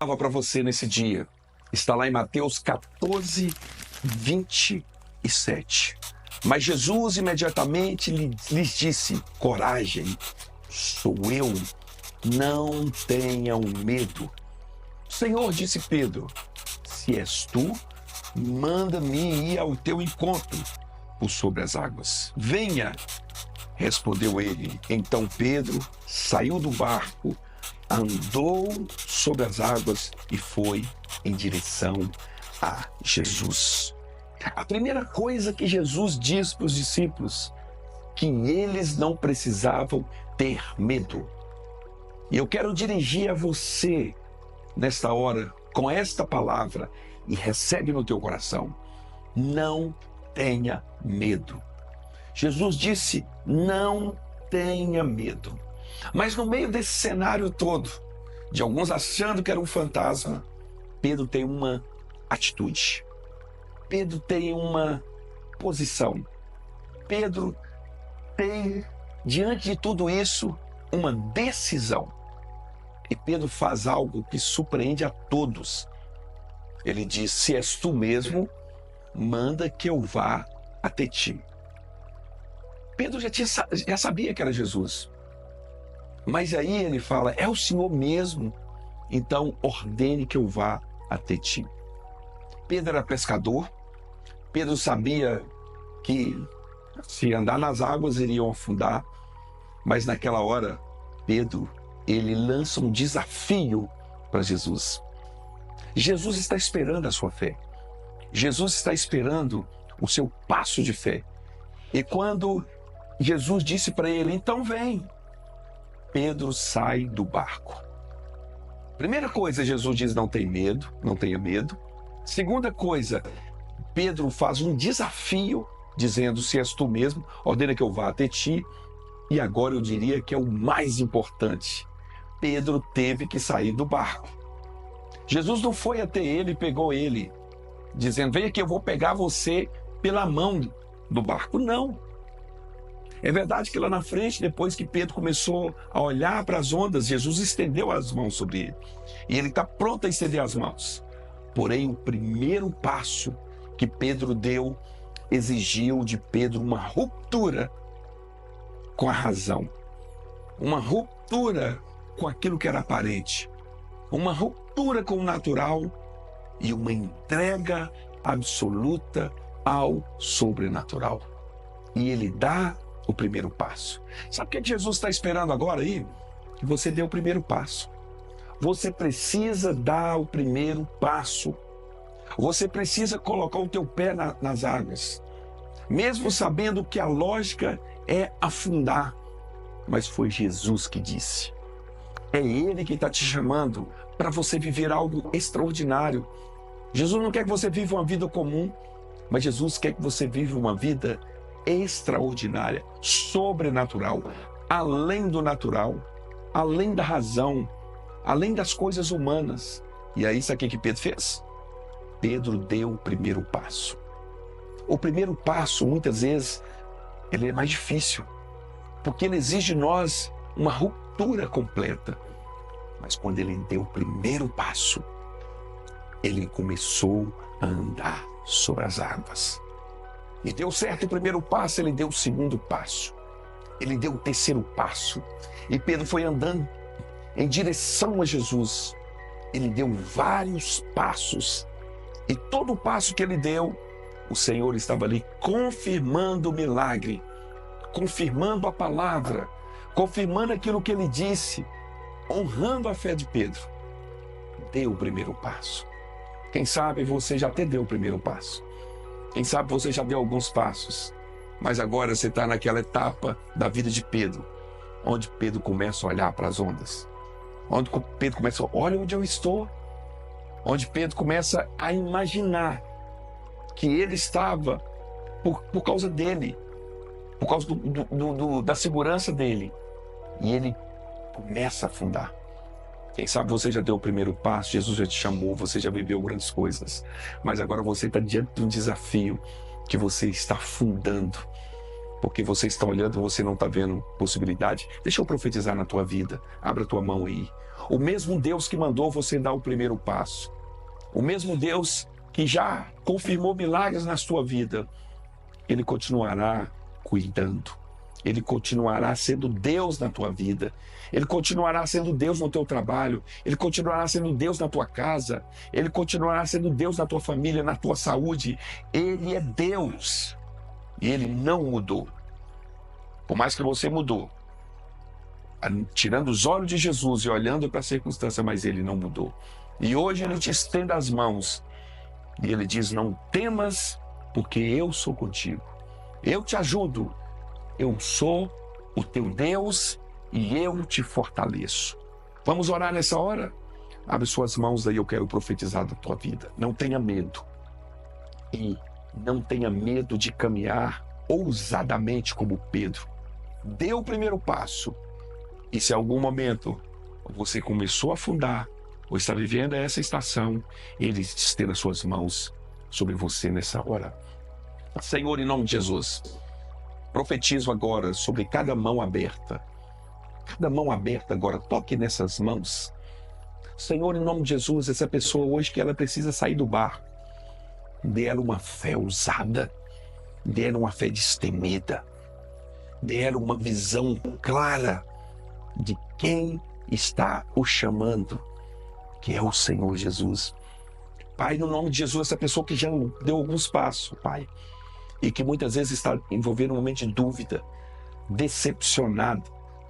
Para você nesse dia. Está lá em Mateus 14, 27. Mas Jesus imediatamente lhes disse: coragem, sou eu, não tenham medo. Senhor, disse Pedro, se és tu, manda-me ir ao teu encontro por sobre as águas. Venha, respondeu ele. Então Pedro saiu do barco, andou sobre as águas e foi em direção a Jesus. A primeira coisa que Jesus diz para os discípulos, que eles não precisavam ter medo. E eu quero dirigir a você nesta hora com esta palavra e recebe no teu coração. Não tenha medo. Jesus disse, não tenha medo. Mas no meio desse cenário todo, de alguns achando que era um fantasma, Pedro tem uma atitude. Pedro tem uma posição. Pedro tem, diante de tudo isso, uma decisão. E Pedro faz algo que surpreende a todos. Ele diz, se és tu mesmo, manda que eu vá até ti. Pedro já sabia que era Jesus. Mas aí ele fala, é o Senhor mesmo, então ordene que eu vá até ti. Pedro era pescador. Pedro sabia que se andar nas águas iriam afundar. Mas naquela hora, Pedro, ele lança um desafio para Jesus. Jesus está esperando a sua fé. Jesus está esperando o seu passo de fé. E quando Jesus disse para ele, então vem, Pedro sai do barco. Primeira coisa, Jesus diz, não tem medo, não tenha medo. Segunda coisa, Pedro faz um desafio, dizendo, se és tu mesmo, ordena que eu vá até ti. E agora eu diria que é o mais importante. Pedro teve que sair do barco. Jesus não foi até ele e pegou ele, dizendo, vem aqui, eu vou pegar você pela mão do barco. Não. É verdade que lá na frente, depois que Pedro começou a olhar para as ondas, Jesus estendeu as mãos sobre ele. E ele está pronto a estender as mãos. Porém, o primeiro passo que Pedro deu exigiu de Pedro uma ruptura com a razão. Uma ruptura com aquilo que era aparente. Uma ruptura com o natural e uma entrega absoluta ao sobrenatural. E ele dá o primeiro passo. Sabe o que Jesus está esperando agora aí? Que você dê o primeiro passo. Você precisa dar o primeiro passo. Você precisa colocar o teu pé nas águas. Mesmo sabendo que a lógica é afundar. Mas foi Jesus que disse. É Ele que está te chamando para você viver algo extraordinário. Jesus não quer que você viva uma vida comum, mas Jesus quer que você viva uma vida extraordinária, sobrenatural, além do natural, além da razão, além das coisas humanas. E aí, sabe o que Pedro fez? Pedro deu o primeiro passo. O primeiro passo, muitas vezes, ele é mais difícil, porque ele exige de nós uma ruptura completa. Mas quando ele deu o primeiro passo, ele começou a andar sobre as águas. E deu certo o primeiro passo, ele deu o segundo passo. Ele deu o terceiro passo. E Pedro foi andando em direção a Jesus. Ele deu vários passos. E todo passo que ele deu, o Senhor estava ali confirmando o milagre, confirmando a palavra, confirmando aquilo que ele disse, honrando a fé de Pedro. Deu o primeiro passo. Quem sabe você já até deu o primeiro passo. Quem sabe você já deu alguns passos, mas agora você está naquela etapa da vida de Pedro, onde Pedro começa a olhar para as ondas, onde Pedro começa a olha onde eu estou, onde Pedro começa a imaginar que ele estava por causa dele, por causa da segurança dele, e ele começa a afundar. Quem sabe você já deu o primeiro passo, Jesus já te chamou, você já viveu grandes coisas, mas agora você está diante de um desafio que você está afundando, porque você está olhando e você não está vendo possibilidade. Deixa eu profetizar na tua vida, abra a tua mão aí. O mesmo Deus que mandou você dar o primeiro passo. O mesmo Deus que já confirmou milagres na sua vida. Ele continuará cuidando. Ele continuará sendo Deus na tua vida. Ele continuará sendo Deus no teu trabalho. Ele continuará sendo Deus na tua casa. Ele continuará sendo Deus na tua família, na tua saúde. Ele é Deus. E Ele não mudou. Por mais que você mudou, tirando os olhos de Jesus e olhando para a circunstância, mas Ele não mudou. E hoje Ele te estende as mãos. E Ele diz, não temas, porque eu sou contigo. Eu te ajudo. Eu sou o teu Deus e eu te fortaleço. Vamos orar nessa hora? Abre suas mãos aí, eu quero profetizar da tua vida. Não tenha medo. E não tenha medo de caminhar ousadamente como Pedro. Dê o primeiro passo. E se em algum momento você começou a afundar, ou está vivendo essa estação, Ele estenda suas mãos sobre você nessa hora. Senhor, em nome de Jesus, profetizo agora sobre cada mão aberta. Cada mão aberta agora, toque nessas mãos. Senhor, em nome de Jesus, essa pessoa hoje que ela precisa sair do bar, dê ela uma fé ousada, dê ela uma fé destemida, dê ela uma visão clara de quem está o chamando, que é o Senhor Jesus. Pai, no nome de Jesus, essa pessoa que já deu alguns passos, Pai, e que muitas vezes está envolvendo um momento de dúvida, decepcionada,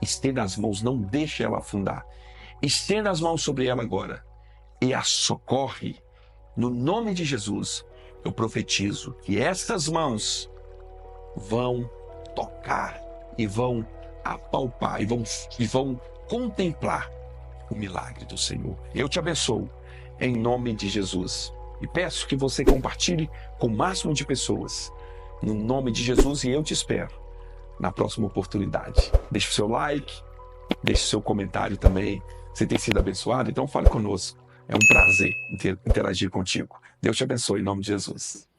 estenda as mãos, não deixe ela afundar. Estenda as mãos sobre ela agora e a socorre. No nome de Jesus, eu profetizo que estas mãos vão tocar e vão apalpar e vão contemplar o milagre do Senhor. Eu te abençoo em nome de Jesus e peço que você compartilhe com o máximo de pessoas no nome de Jesus, e eu te espero na próxima oportunidade. Deixe o seu like, deixe o seu comentário também. Você tem sido abençoado? Então fale conosco. É um prazer interagir contigo. Deus te abençoe em nome de Jesus.